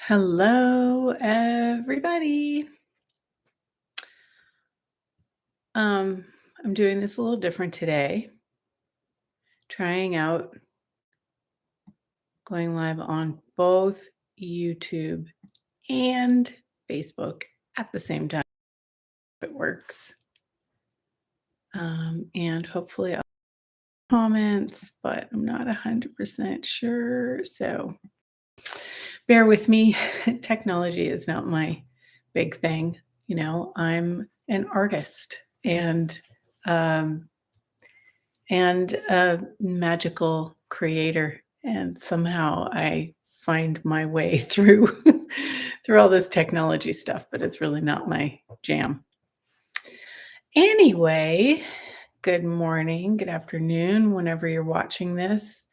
Hello, everybody. Um, I'm doing this a little different today, trying out going live on both YouTube and Facebook at the same time. If it works. And hopefully I'll comments, but I'm not 100% sure. So bear with me. Technology is not my big thing. I'm an artist um, and a magical creator, and somehow I find my way through through all this technology stuff, but it's really not my jam. Anyway, good morning, good afternoon, whenever you're watching this.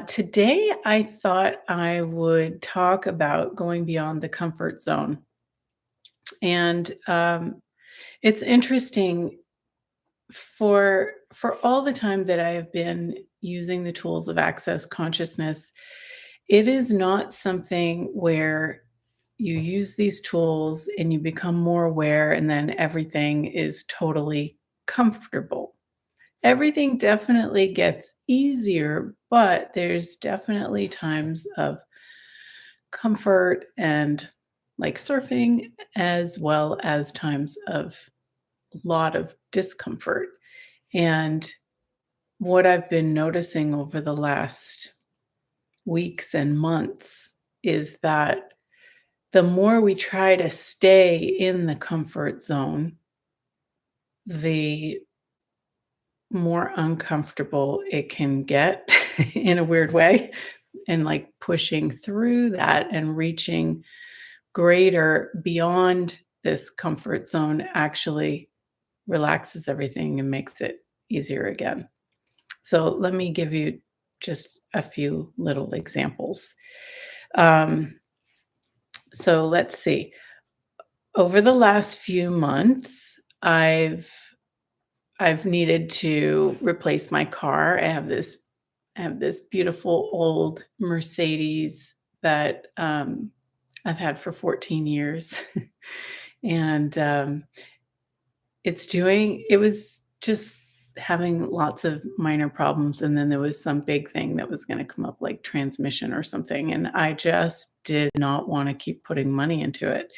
Today, I thought I would talk about going beyond the comfort zone. And it's interesting for all the time that I have been using the tools of access consciousness, it is not something where you use these tools and you become more aware and then everything is totally comfortable. Everything definitely gets easier, but there's definitely times of comfort and like surfing, as well as times of a lot of discomfort. And what I've been noticing over the last weeks and months is that the more we try to stay in the comfort zone, the more uncomfortable it can get in a weird way. And like pushing through that and reaching greater beyond this comfort zone actually relaxes everything and makes it easier again. So let me give you just a few little examples. Um, so let's see. Over the last few months, I've needed to replace my car. I have this beautiful old Mercedes that I've had for 14 years, and it was just having lots of minor problems, and then there was some big thing that was gonna come up, like transmission or something, and I just did not wanna keep putting money into it,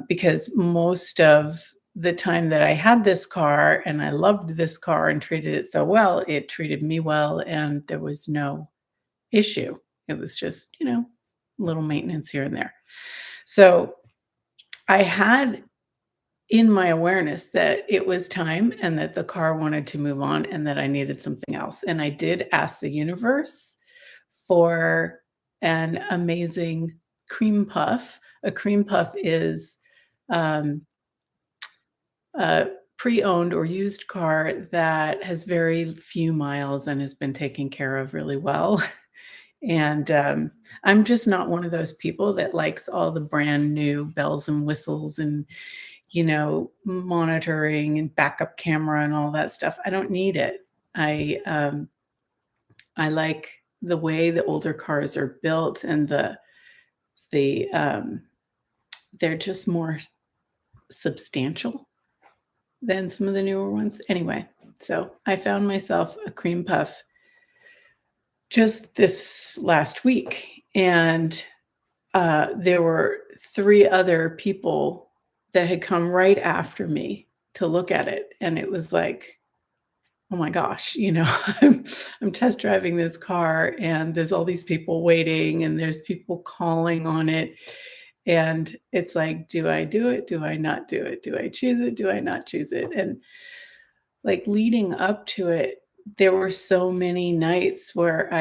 because most of the time that I had this car, and I loved this car and treated it so well, it treated me well, and there was no issue. It was just, little maintenance here and there. So, I had in my awareness that it was time and that the car wanted to move on and that I needed something else. And I did ask the universe for an amazing cream puff. A cream puff is um, a pre-owned or used car that has very few miles and has been taken care of really well. And I'm just not one of those people that likes all the brand new bells and whistles and monitoring and backup camera and all that stuff. I don't need it. I like the way the older cars are built and the they're just more substantial than some of the newer ones. Anyway, so I found myself a cream puff just this last week, and there were 3 other people that had come right after me to look at it, and it was like, "Oh my gosh," I'm test driving this car, and there's all these people waiting, and there's people calling on it, and it's like, "Do I do it? Do I not do it? Do I choose it? Do I not choose it?" And, like, leading up to it, there were so many nights where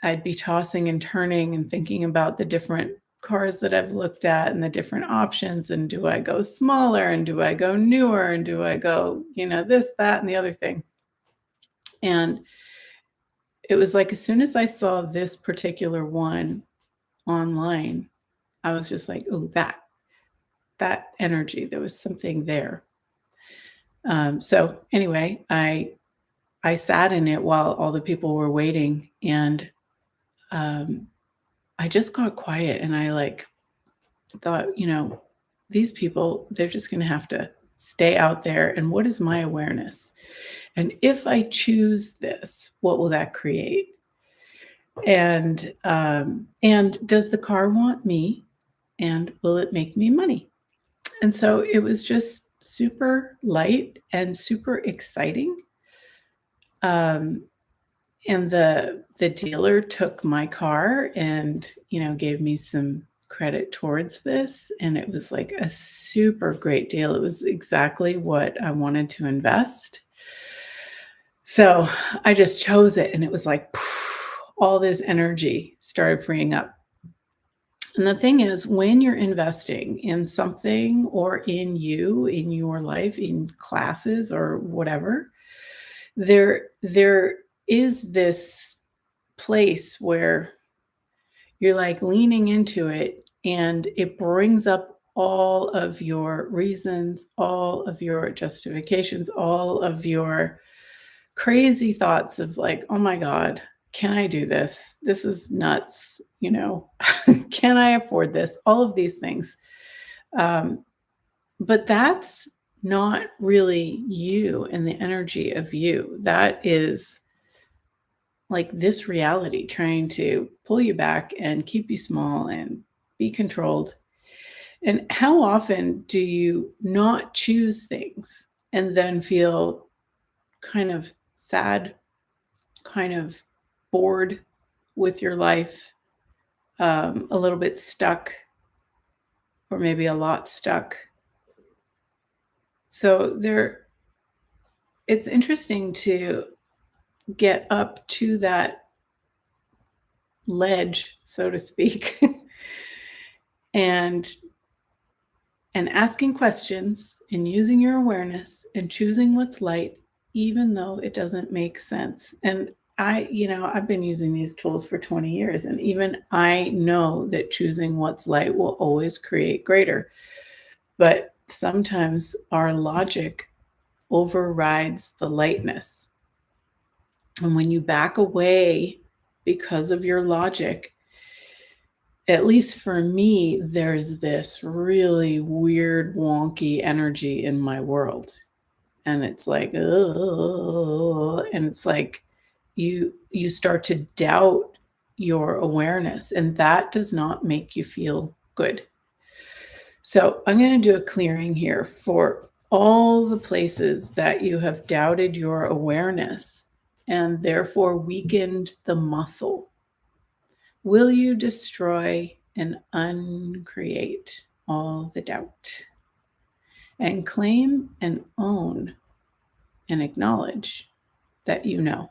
I'd be tossing and turning and thinking about the different cars that I've looked at and the different options, and do I go smaller, and do I go newer, and do I go, this, that, and the other thing. And it was like as soon as I saw this particular one online, I was just like, "Oh, that energy, there was something there." So anyway, I sat in it while all the people were waiting, and um, I just got quiet and I like thought, these people, they're just going to have to stay out there. And what is my awareness? And if I choose this, what will that create? And does the car want me? And will it make me money? And so it was just super light and super exciting. Um, and the dealer took my car and gave me some credit towards this, and it was like a super great deal. It was exactly what I wanted to invest. So I just chose it, and it was like all this energy started freeing up. And the thing is, when you're investing in something or in you, in your life, in classes or whatever, there is this place where you're like leaning into it and it brings up all of your reasons, all of your justifications, all of your crazy thoughts of like, oh my God, can I do this? This is nuts. Can I afford this? All of these things. But that's not really you and the energy of you. That is like this reality trying to pull you back and keep you small and be controlled. And how often do you not choose things and then feel kind of sad, kind of bored with your life, a little bit stuck, or maybe a lot stuck? So it's interesting to get up to that ledge, so to speak, and asking questions and using your awareness and choosing what's light, even though it doesn't make sense. And I've been using these tools for 20 years, and even I know that choosing what's light will always create greater. But sometimes our logic overrides the lightness. And when you back away because of your logic, at least for me, there's this really weird, wonky energy in my world. And it's like, oh, and it's like you start to doubt your awareness, and that does not make you feel good. So I'm going to do a clearing here for all the places that you have doubted your awareness and therefore weakened the muscle. Will you destroy and uncreate all the doubt and claim and own and acknowledge that you know?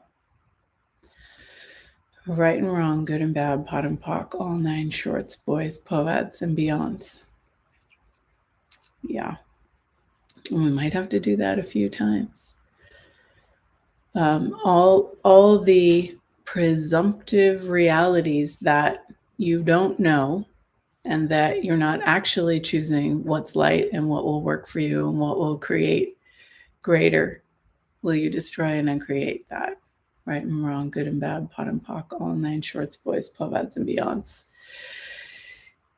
Right and wrong, good and bad, pot and pock, all 9 shorts, boys, poets, and beyonds. Yeah. And we might have to do that a few times. All the presumptive realities that you don't know, and that you're not actually choosing what's light and what will work for you and what will create greater. Will you destroy and uncreate that? Right and wrong, good and bad, pot and pock, all 9 shorts, boys, povats, and beyonds.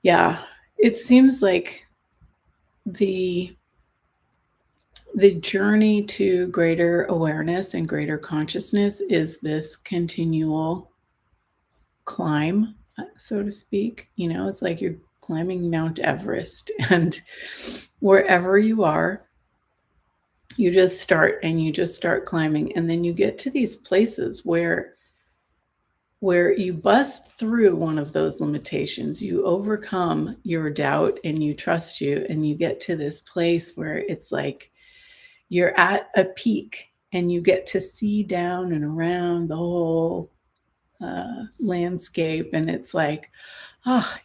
Yeah, it seems like the journey to greater awareness and greater consciousness is this continual climb, so to speak. It's like you're climbing Mount Everest, and wherever you are, you just start climbing, and then you get to these places where you bust through one of those limitations, you overcome your doubt and you trust you, and you get to this place where it's like you're at a peak and you get to see down and around the whole landscape, and it's like,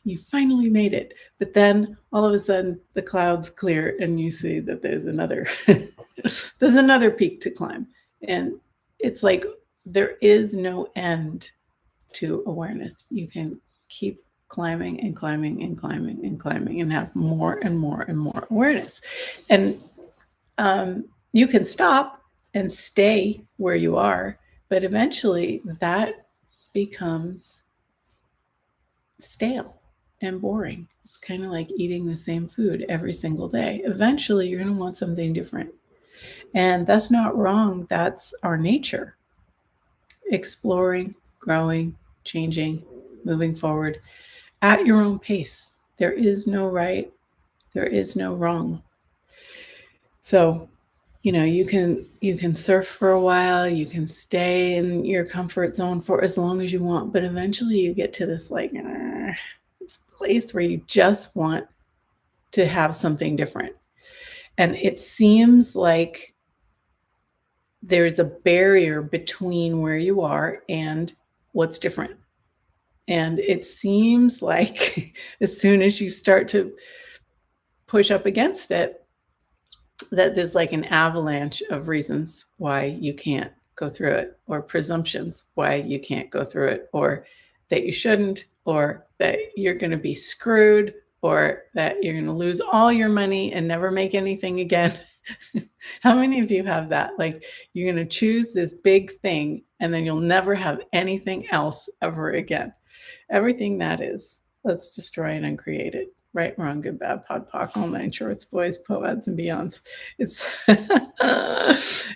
you finally made it. But then all of a sudden the clouds clear and you see that there's another there's another peak to climb. And it's like there is no end to awareness. You can keep climbing and climbing and climbing and climbing and have more and more and more awareness. And you can stop and stay where you are, but eventually that becomes stale and boring. It's kind of like eating the same food every single day. Eventually, you're going to want something different. And that's not wrong. That's our nature. Exploring, growing, changing, moving forward at your own pace. There is no right, there is no wrong. So, you can surf for a while, you can stay in your comfort zone for as long as you want, but eventually you get to this this place where you just want to have something different. And it seems like there's a barrier between where you are and what's different. And it seems like as soon as you start to push up against it, that there's like an avalanche of reasons why you can't go through it, or presumptions why you can't go through it, or that you shouldn't, or that you're going to be screwed, or that you're going to lose all your money and never make anything again. How many of you have that? Like, you're going to choose this big thing and then you'll never have anything else ever again. Everything that is, let's destroy and uncreate it. Right, wrong, good, bad, pod, poc, all nine shorts, boys, poads, and beyonds. It's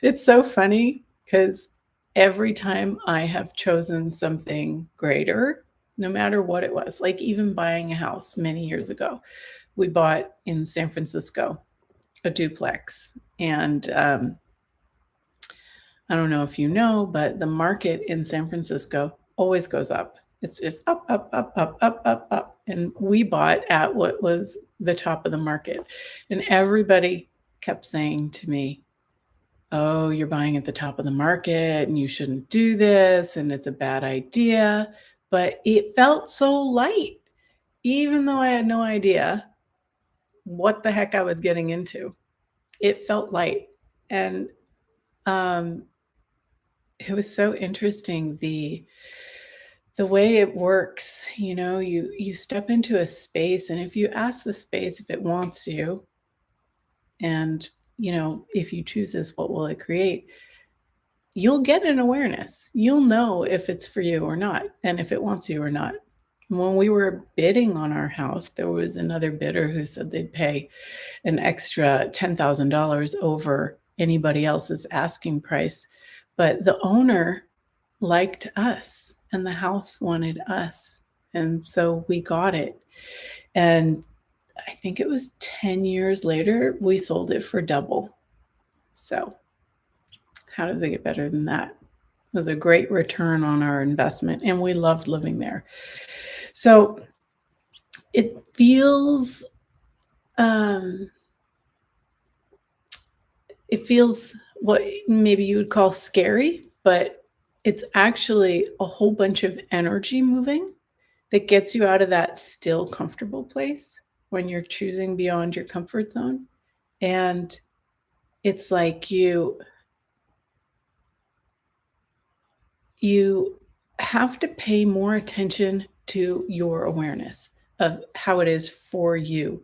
it's so funny because every time I have chosen something greater, no matter what it was, like even buying a house many years ago, we bought in San Francisco a duplex, and I don't know if you know, but the market in San Francisco always goes up. It's just up, up, up, up, up, up, up. And we bought at what was the top of the market. And everybody kept saying to me, oh, you're buying at the top of the market and you shouldn't do this and it's a bad idea. But it felt so light, even though I had no idea what the heck I was getting into. It felt light. And it was so interesting, the way it works. You step into a space, and if you ask the space if it wants you, and if you choose this, what will it create, you'll get an awareness. You'll know if it's for you or not, and if it wants you or not. When we were bidding on our house, there was another bidder who said they'd pay an extra $10,000 over anybody else's asking price. But the owner liked us and the house wanted us. And so we got it. And I think it was 10 years later, we sold it for double. So how does it get better than that? It was a great return on our investment, and we loved living there. So it feels what maybe you would call scary, but it's actually a whole bunch of energy moving that gets you out of that still comfortable place when you're choosing beyond your comfort zone. And it's like you have to pay more attention to your awareness of how it is for you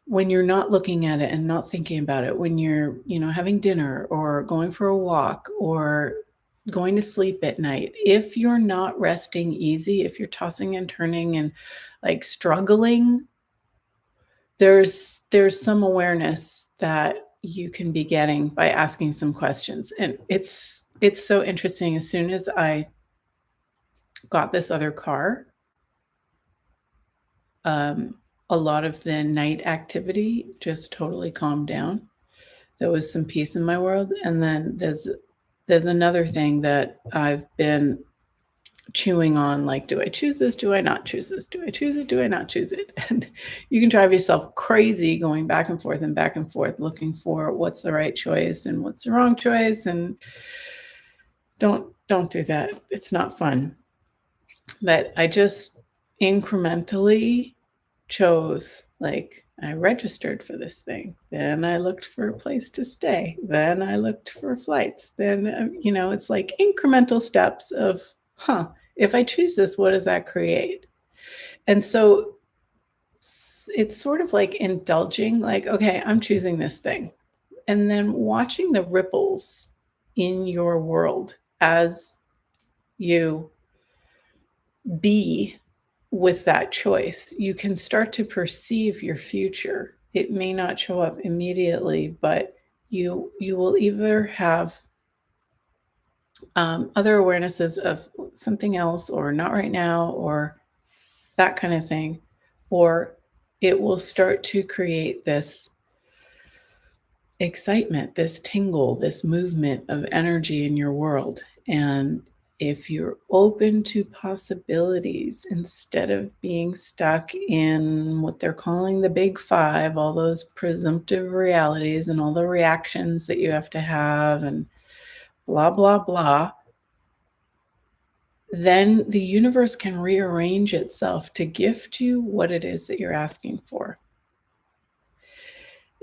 when you're not looking at it and not thinking about it, when you're, having dinner or going for a walk or going to sleep at night. If you're not resting easy, if you're tossing and turning and like struggling, there's some awareness that you can be getting by asking some questions. And it's so interesting. As soon as I got this other car, a lot of the night activity just totally calmed down. There was some peace in my world. And then there's another thing that I've been chewing on, like, do I choose this? Do I not choose this? Do I choose it? Do I not choose it? And you can drive yourself crazy going back and forth, looking for what's the right choice and what's the wrong choice. And don't do that. It's not fun. But I just incrementally chose, like, I registered for this thing. Then I looked for a place to stay. Then I looked for flights. Then, it's like incremental steps of, if I choose this, what does that create? And so it's sort of like indulging, like, okay, I'm choosing this thing. And then watching the ripples in your world as you be with that choice, you can start to perceive your future. It may not show up immediately, but you will either have other awarenesses of something else, or not right now, or that kind of thing, or it will start to create this excitement, this tingle, this movement of energy in your world. And if you're open to possibilities instead of being stuck in what they're calling the big five, all those presumptive realities and all the reactions that you have to have, and blah, blah, blah, then the universe can rearrange itself to gift you what it is that you're asking for.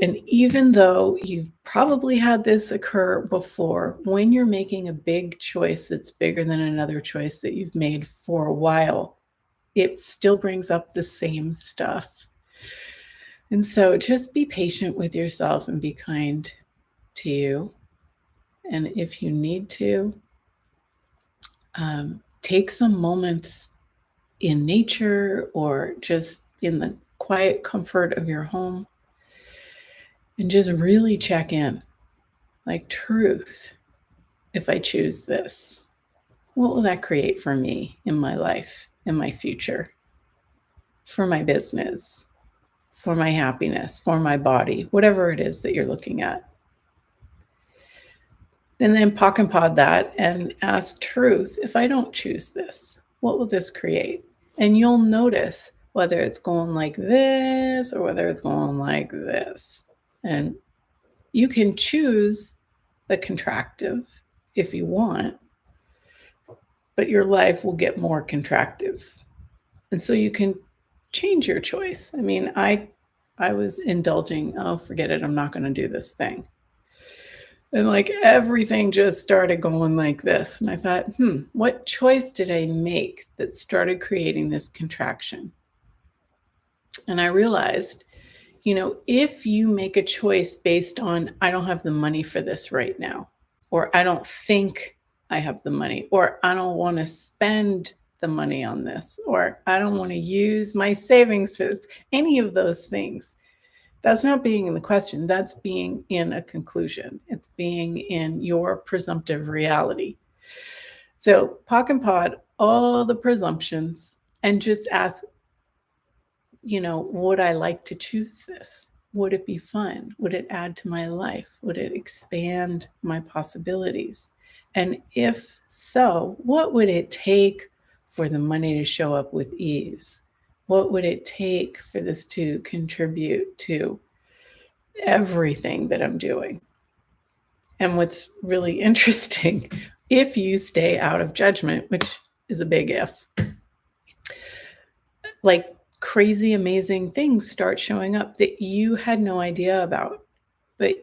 And even though you've probably had this occur before, when you're making a big choice that's bigger than another choice that you've made for a while, it still brings up the same stuff. And so just be patient with yourself and be kind to you. And if you need to, take some moments in nature or just in the quiet comfort of your home and just really check in. Like, truth, if I choose this, what will that create for me in my life, in my future, for my business, for my happiness, for my body, whatever it is that you're looking at. And then pock and pod that and ask truth, if I don't choose this, what will this create? And you'll notice whether it's going like this or whether it's going like this. And you can choose the contractive if you want, but your life will get more contractive. And so you can change your choice. I mean, I was indulging, oh, forget it, I'm not going to do this thing. And like everything just started going like this. And I thought, what choice did I make that started creating this contraction? And I realized, if you make a choice based on, I don't have the money for this right now, or I don't think I have the money, or I don't want to spend the money on this, or I don't want to use my savings for this, any of those things, that's not being in the question. That's being in a conclusion. It's being in your presumptive reality. So pock and pod all the presumptions and just ask, would I like to choose this? Would it be fun? Would it add to my life? Would it expand my possibilities? And if so, what would it take for the money to show up with ease? What would it take for this to contribute to everything that I'm doing? And what's really interesting, if you stay out of judgment, which is a big if, like crazy, amazing things start showing up that you had no idea about. But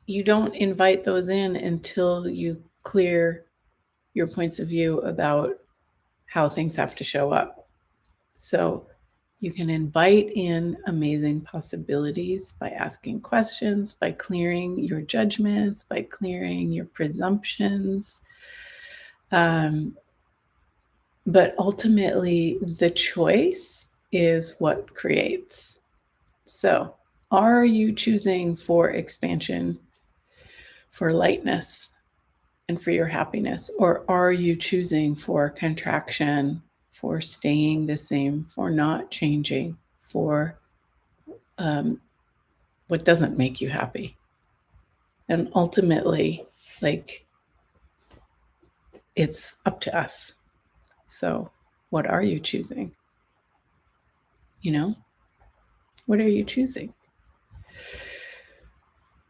you don't invite those in until you clear your points of view about how things have to show up. So you can invite in amazing possibilities by asking questions, by clearing your judgments, by clearing your presumptions. But ultimately, the choice is what creates. So, are you choosing for expansion, for lightness, and for your happiness? Or are you choosing for contraction, for staying the same, for not changing, for what doesn't make you happy? And ultimately, it's up to us. So, what are you choosing? What are you choosing?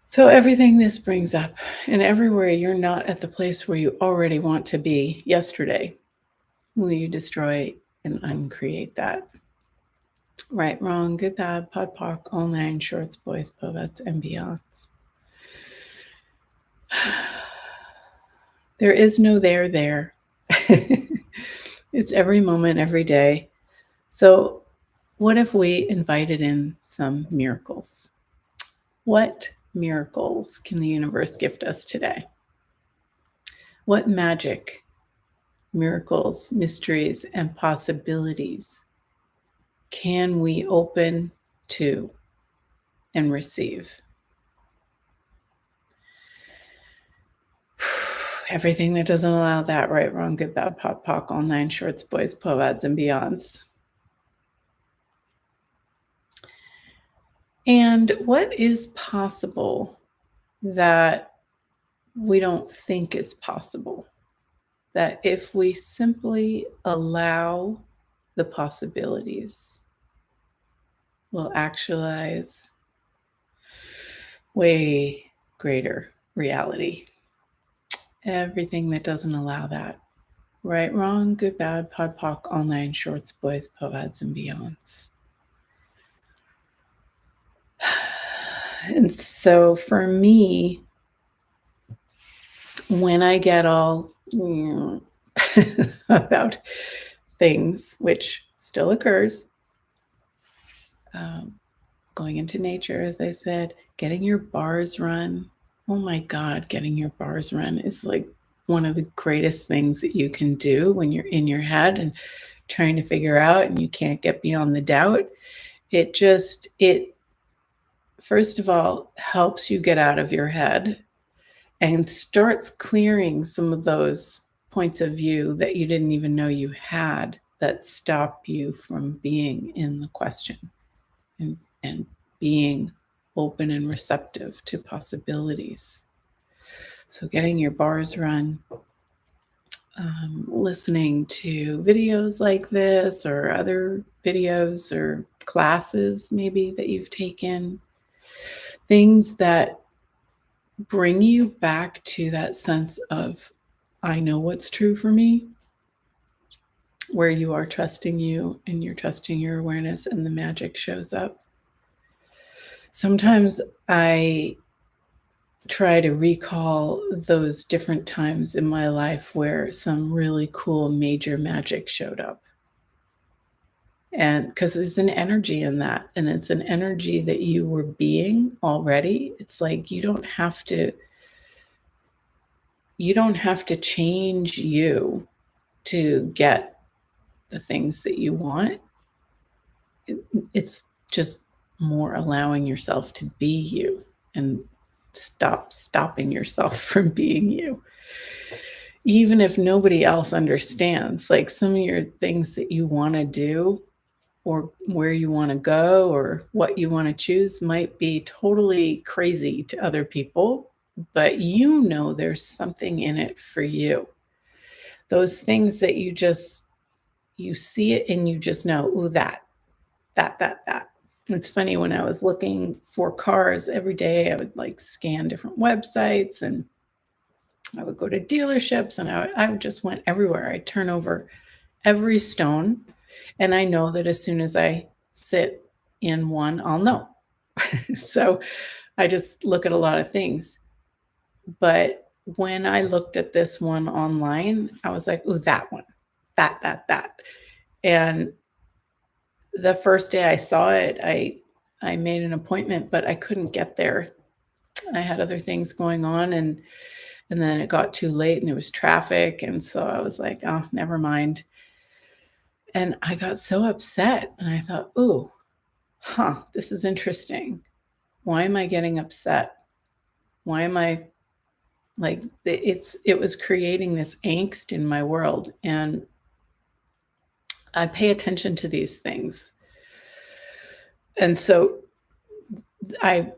So everything this brings up, and everywhere you're not at the place where you already want to be yesterday, will you destroy and uncreate that? Right, wrong, good, bad, pod, poc, all nine, shorts, boys, bovettes, and beyonds. There is no there. It's every moment, every day. So what if we invited in some miracles? What miracles can the universe gift us today? What magic miracles, mysteries, and possibilities can we open to and receive? Everything that doesn't allow that, right, wrong, good, bad, POC, all nine shorts, boys, POVADs, and beyonds. And what is possible that we don't think is possible? That if we simply allow the possibilities, we'll actualize way greater reality. Everything that doesn't allow that. Right, wrong, good, bad, POC, all nine shorts, boys, POVADs, and beyonds. And so for me, when I get all about things, which still occurs, going into nature, as I said, getting your bars run. Oh my God, getting your bars run is like one of the greatest things that you can do when you're in your head and trying to figure out and you can't get beyond the doubt. It first of all helps you get out of your head and starts clearing some of those points of view that you didn't even know you had that stop you from being in the question and being open and receptive to possibilities. So getting your bars run, listening to videos like this or other videos or classes maybe that you've taken, things that bring you back to that sense of, I know what's true for me, where you are trusting you and you're trusting your awareness and the magic shows up. Sometimes I try to recall those different times in my life where some really cool major magic showed up. And because there's an energy in that, and it's an energy that you were being already. It's like you don't have to change you to get the things that you want. It's just more allowing yourself to be you and stopping yourself from being you. Even if nobody else understands, like some of your things that you want to do or where you want to go or what you want to choose might be totally crazy to other people, but you know there's something in it for you. Those things that you see it and you just know, ooh, that. It's funny, when I was looking for cars every day, I would like scan different websites and I would go to dealerships and I just went everywhere. I'd turn over every stone. And I know that as soon as I sit in one, I'll know. So I just look at a lot of things. But when I looked at this one online, I was like, ooh, that one, that. And the first day I saw it, I made an appointment, but I couldn't get there. I had other things going on and then it got too late and there was traffic. And so I was like, oh, never mind. And I got so upset and I thought, ooh, this is interesting. Why am I getting upset? Why am I like, it was creating this angst in my world. And I pay attention to these things. And so I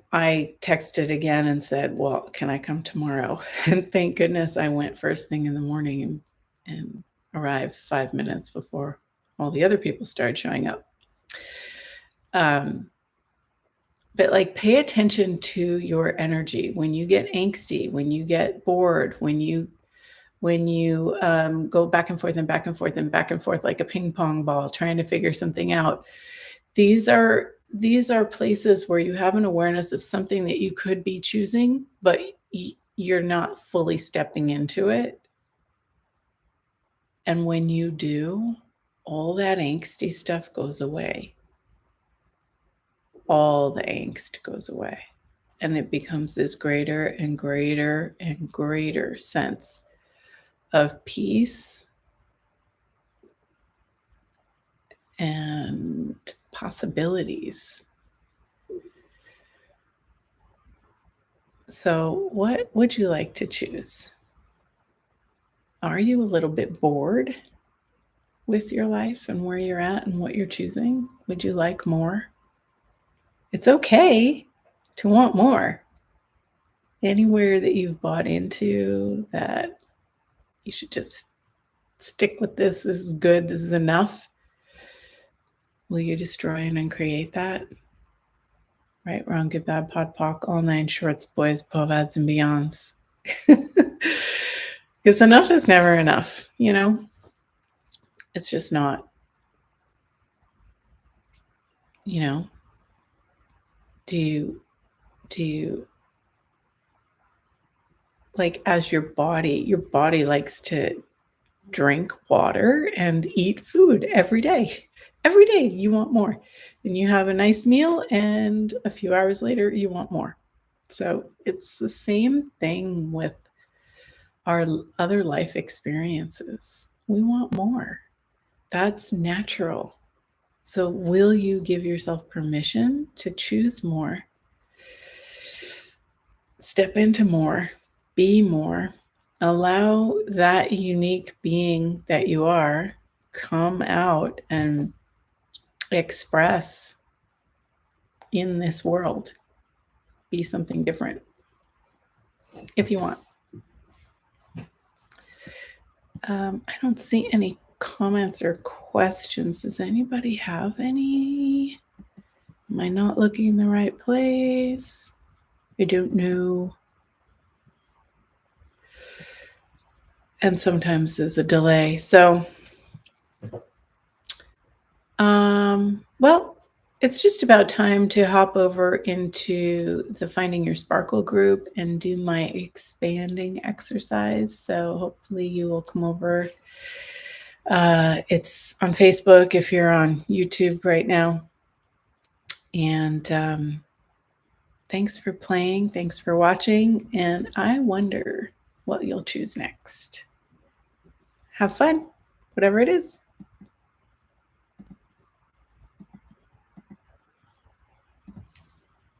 texted again and said, well, can I come tomorrow? And thank goodness I went first thing in the morning and arrived 5 minutes before all the other people started showing up. But like, pay attention to your energy. When you get angsty, when you get bored, when you go back and forth and back and forth and back and forth like a ping pong ball trying to figure something out, these are places where you have an awareness of something that you could be choosing, but you're not fully stepping into it. And when you do, all that angsty stuff goes away. All the angst goes away. And it becomes this greater and greater and greater sense of peace and possibilities. So, what would you like to choose? Are you a little bit bored with your life and where you're at and what you're choosing? Would you like more? It's okay to want more. Anywhere that you've bought into that you should just stick with this is good, this is enough. Will you destroy and uncreate that? Right, wrong, good, bad, pod, poc, all nine shorts, boys, povads, and beyonds. Because enough is never enough, you know? It's just not. You know, do you like, as your body likes to drink water and eat food every day. Every day you want more. And you have a nice meal and a few hours later you want more. So it's the same thing with our other life experiences. We want more. That's natural. So will you give yourself permission to choose more? Step into more, be more, allow that unique being that you are come out and express in this world. Be something different if you want. I don't see any comments or questions. Does anybody have any? Am I not looking in the right place? I don't know. And sometimes there's a delay. So, well, it's just about time to hop over into the Finding Your Sparkle group and do my expanding exercise. So hopefully you will come over. It's on Facebook if you're on YouTube right now. And thanks for playing. Thanks for watching. And I wonder what you'll choose next. Have fun, whatever it is.